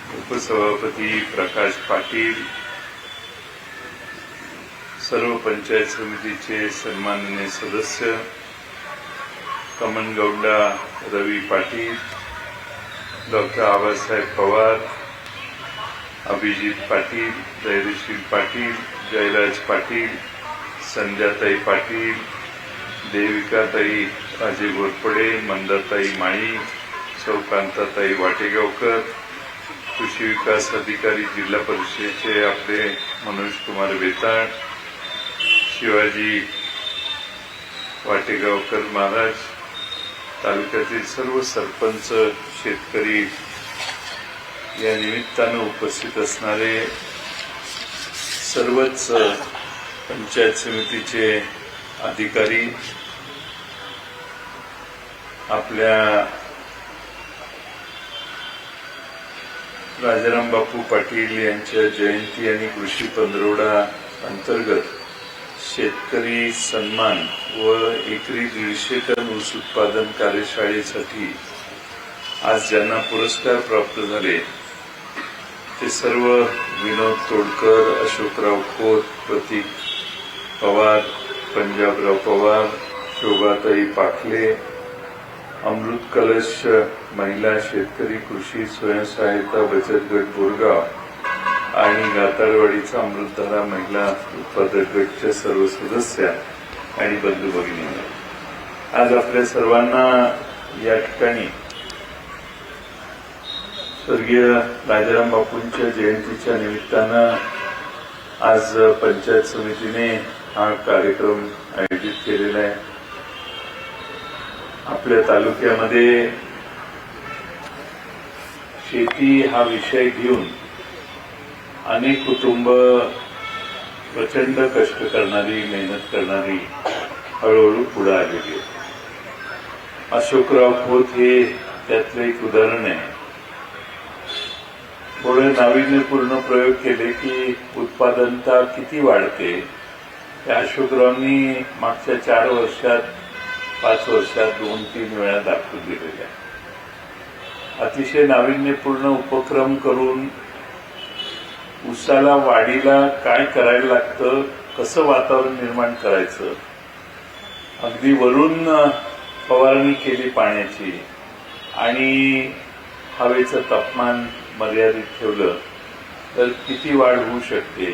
उपसभापती प्रकाश पाटील, सर्व पंचायत समितीचे सन्माननीय सदस्य कमनगौंडा रवी पाटील, डॉक्टर आबासाहेब पवार, अभिजित पाटील, धैर्यशील पाटील, जयराज पाटील, संध्याताई पाटील, देविकाताई राजे घोरपडे, मंदाताई माळी, सौकांताताई वाटेगावकर, कृषी विकास अधिकारी जिल्हा परिषदेचे आपले मनोज कुमार बेताळ, शिवाजी वाटेगावकर महाराज, तालुक्यातील सर्व सरपंच, शेतकरी, या निमित्तानं उपस्थित असणारे सर्वच पंचायत समितीचे अधिकारी, आपल्या राजाराम बापू पाटील यांच्या जयंती आणि कृषी पंधरवडा अंतर्गत शेतकरी सन्मान व एकरी 150 टन ऊस उत्पादन कार्यशाळेसाठी आज ज्यांना पुरस्कार प्राप्त झाले ते सर्व विनोद तोडकर, अशोकराव खोत, प्रतीक पवार, पंजाबराव पवार, शोभाताई पाखले, अमृत कलश महिला शेतकरी कृषी स्वयंसहायता बचत गट बोरगाव आणि गातारवाडीचा अमृतधारा महिला उत्पादक गटच्या सर्व सदस्य आणि बंधू भगिनी, आज आपल्या सर्वांना या ठिकाणी स्वर्गीय राजाराम बापूंच्या जयंतीच्या निमित्तानं आज पंचायत समितीने हा कार्यक्रम आयोजित केलेला आहे. आपल्या तालुक्यामध्ये शेती हा विषय घेऊन अनेक कुटुंब प्रचंड कष्ट करणारी, मेहनत करणारी हळूहळू पुढे आलेली आहे. अशोकराव खोत हे त्यातलं एक उदाहरण आहे. थोडे नाविन्यपूर्ण प्रयोग केले की उत्पादनता किती वाढते त्या अशोकरावांनी मागच्या 4 वर्षात 5 वर्षात 2-3 वेळा दाखवून दिलेल्या. अतिशय नाविन्यपूर्ण उपक्रम करून ऊसाला वाढीला काय करायला लागतं, कसं वातावरण निर्माण करायचं, अगदी वरून फवारणी केली पाण्याची आणि हवेचं तापमान मर्यादित ठेवलं तर किती वाढ होऊ शकते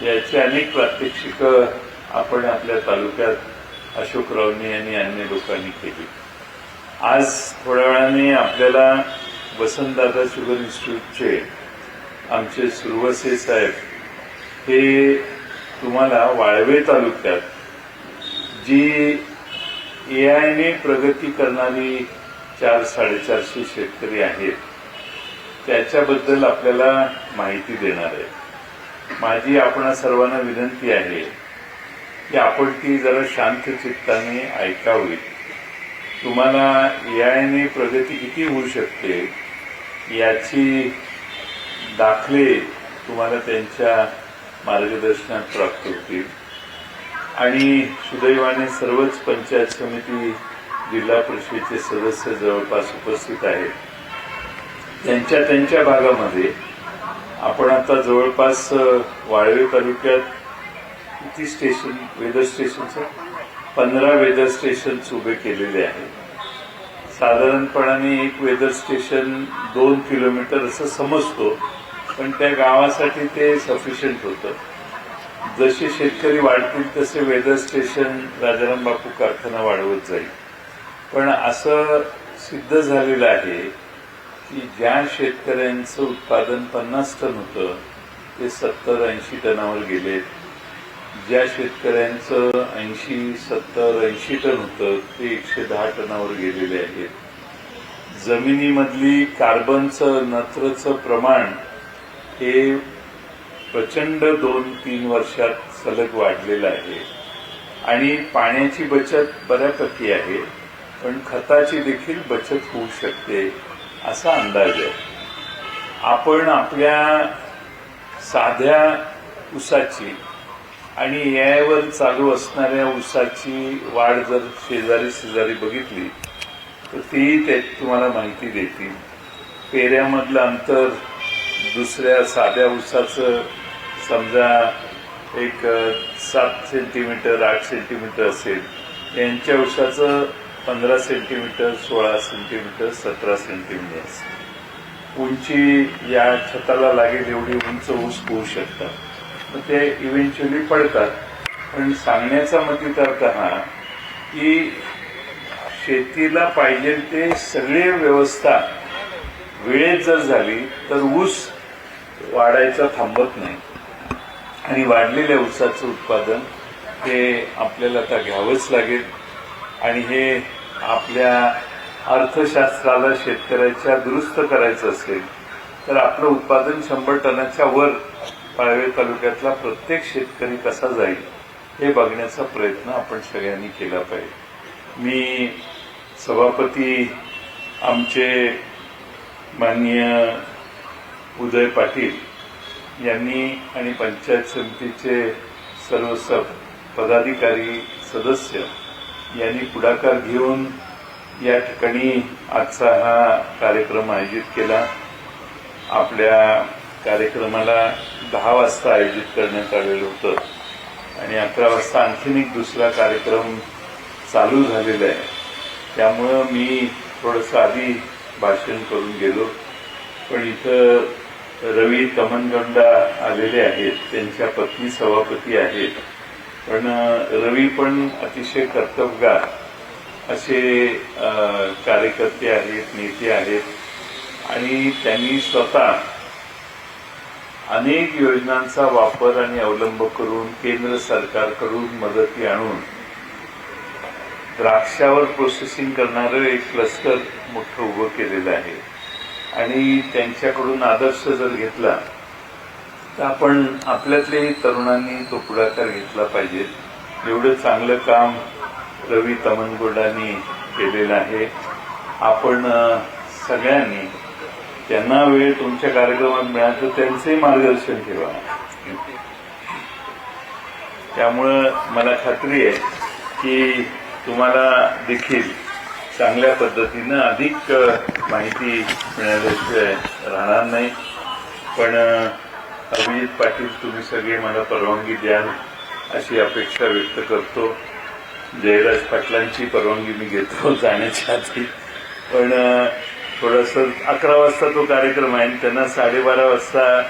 याची अनेक प्रात्यक्षिक आपण आपल्या तालुक्यात अशोकरावांनी आणि अन्य लोकांनी केली. आज थोड्या वेळाने आपल्याला वसंतदादा शुगर इन्स्टिट्यूटचे आमचे सुरवसे साहेब हे तुम्हाला वाळवे तालुक्यात जी एआयने प्रगती करणारी 400-450 शेतकरी आहेत त्याच्याबद्दल आपल्याला माहिती देणार आहे. माझी आपणा सर्वांना विनंती आहे की आपण ती जरा शांत चित्ताने ऐकावी. तुम्हाला एआयने प्रगती किती होऊ शकते याची दाखले तुम्हाला त्यांच्या मार्गदर्शनात प्राप्त होतील. आणि सुदैवाने सर्वच पंचायत समिती, जिल्हा परिषदेचे सदस्य जवळपास उपस्थित आहेत. त्यांच्या भागामध्ये आपण आता जवळपास वाळवे तालुक्यात किती स्टेशन, वेदर स्टेशनचं 15 वेदर स्टेशन्स उभे केलेले आहेत. साधारणपणाने एक वेदर स्टेशन 2 किलोमीटर असं समजतो, पण त्या गावासाठी ते सफिशियंट होतं. जसे शेतकरी वाढतील तसे वेदर स्टेशन राजाराम बापू कारखाना वाढवत जाईल. पण असं सिद्ध झालेलं आहे की ज्या शेतकऱ्यांचं उत्पादन 50 टन होतं ते 70-80 टनावर गेले. ज्या शेतकऱ्यांचं 80-70-80 टन होतं ते 110 टनावर गेलेले आहेत. जमिनीमधली कार्बनचं, नत्रचं प्रमाण हे प्रचंड 2-3 वर्षात सलग वाढलेलं आहे. आणि पाण्याची बचत बऱ्यापैकी आहे, पण खताची देखील बचत होऊ शकते असा अंदाज आहे. आपण आपल्या साध्या ऊसाची आणि एआयवर चालू असणाऱ्या ऊसाची वाढ जर शेजारी बघितली तर ती तुम्हाला माहिती देतील. पेऱ्यामधलं अंतर दुसऱ्या साध्या ऊसाचं समजा एक 7 सेंटीमीटर 8 सेंटीमीटर असेल, यांच्या ऊसाचं 15 सेंटीमीटर 16 सेंटीमीटर 17 सेंटीमीटर उंची या छताला लागेल एवढी उंच ऊस होऊ शकतात. मग ते इव्हेंच्युअली पडतात. पण सांगण्याचा मतितार्थ हा की शेतीला पाहिजे ते सगळे व्यवस्था वेळेत जर झाली तर ऊस वाढायचा थांबत नाही. आणि वाढलेल्या ऊसाचं उत्पादन हे आपल्याला आता घ्यावंच लागेल. आणि हे आपल्या अर्थशास्त्राला शेतकऱ्याच्या दुरुस्त करायचं असेल तर आपलं उत्पादन 100 टनाच्या वर पालघर तालुक्यातला प्रत्येक शेतकरी कसा जाईल हे बघण्याचा प्रयत्न आपण सगळ्यांनी केला पाहिजे. मी सभापती आमचे माननीय उदय पाटील यांनी आणि पंचायत समितीचे सर्व पदाधिकारी सदस्य यांनी पुढाकार घेऊन या ठिकाणी आजचा हा कार्यक्रम आयोजित केला. आपल्या कार्यक्रमाला 10 वाजता आयोजित करण्यात आलेलं होतं आणि 11 वाजता आणखीन एक दुसरा कार्यक्रम चालू झालेला आहे. त्यामुळं मी थोडंसं आधी भाषण करून गेलो. पण इथं रवी तमनगोंडा आलेले आहेत, त्यांच्या पत्नी सभापती आहेत. पण रवी पण अतिशय कर्तबगार असे कार्यकर्ते आहेत, नेते आहेत. आणि त्यांनी स्वतः अनेक योजनांचा वापर आणि अवलंब करून केंद्र सरकारकडून मदती आणून द्राक्षावर प्रोसेसिंग करणारं एक क्लस्टर मोठं उभं केलेलं आहे. आणि त्यांच्याकडून आदर्श जर घेतला तर आपण आपल्यातल्याही तरुणांनी तो पुढाकार घेतला पाहिजे. एवढं चांगलं काम रवी तमनगोंडांनी केलेलं आहे. आपण सगळ्यांनी त्यांना वेळ तुमच्या कार्यक्रमात मिळाला तर त्यांचंही मार्गदर्शन ठेवा. त्यामुळं मला खात्री आहे की तुम्हाला देखील चांगल्या पद्धतीनं अधिक माहिती मिळाल्याशिवाय राहणार नाही. पण अभिजित पाटील, तुम्ही सगळे मला परवानगी द्याल अशी अपेक्षा व्यक्त करतो. जयराज पाटलांची परवानगी मी घेतो जाण्याच्या आधी. पण थोडंसं 11 वाजता तो कार्यक्रम आहे आणि त्यांना 12:30 वाजता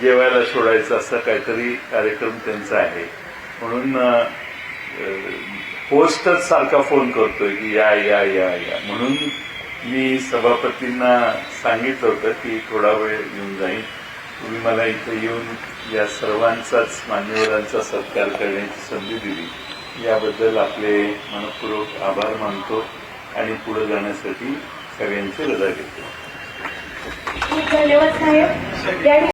जेवायला सोडायचं असा काहीतरी कार्यक्रम त्यांचा आहे. म्हणून होस्टच सारखा फोन करतोय की या या या या. म्हणून मी सभापतींना सांगितलं होतं की थोडा वेळ येऊन जाईल. तुम्ही मला इथे येऊन या सर्वांचाच मान्यवरांचा सत्कार करण्याची संधी दिली याबद्दल आपले मनपूर्वक आभार मानतो आणि पुढे जाण्यासाठी सगळ्यांची रजा घेतो. धन्यवाद साहेब.